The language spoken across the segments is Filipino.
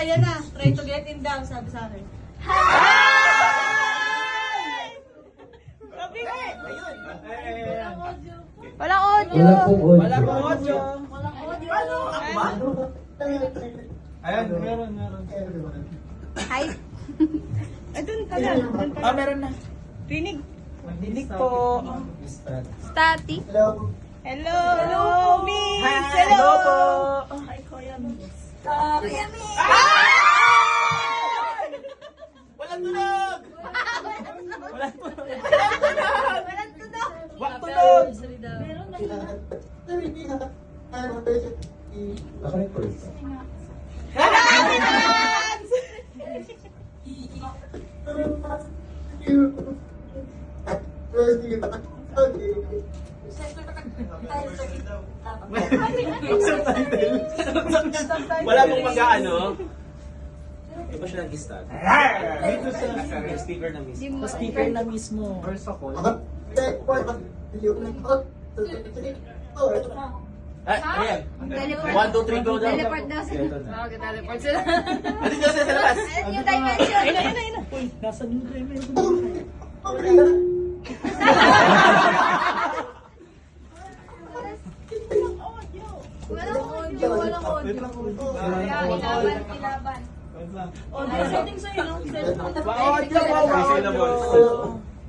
yan na. Try to get in daw, sabi sa akin. Walang audio. Wala pong audio. Walang audio. Ayan, meron. Hi. Doon pala. Meron na. Rinig. Dinig po. Stati. Hello, Miss. Hello po. Ay, Kuya Miss. Kuya Mi. Walang tunog. Walang tunog. Wak tunog. Meron na yun. Wala pong mag-ano. Di ba siya nag-start? Dito sa speaker na mismo. Sa speaker na mismo. Ayan. Teleport. 1, 2, 3, go daw. Teleport daw sila. Okay, teleport sila. Dito sa labas. Ayun yung dimension. Ayun. Uy, nasa nung driver. Walang audio. Walang audio. Ilaban. Audio setting sa'yo, no? Audio po, audio.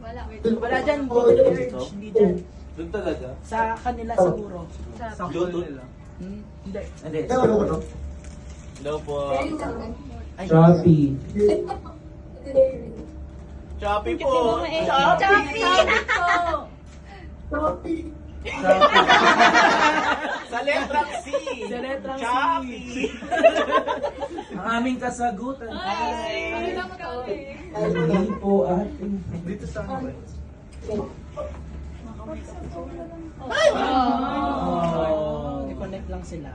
Wala. Wala dyan, Urge. Hindi dyan. Doon talaga. Sa kanila siguro. Sa Bluetooth. Hindi. Hindi. Hello po. Ay, Shopee. Shopee po. Shopee. Sa letrang C. Sa letrang C. Shopee. ang aming kasagutan. Hindi po ating. Dito sa ano ba? Oh, i-connect lang sila.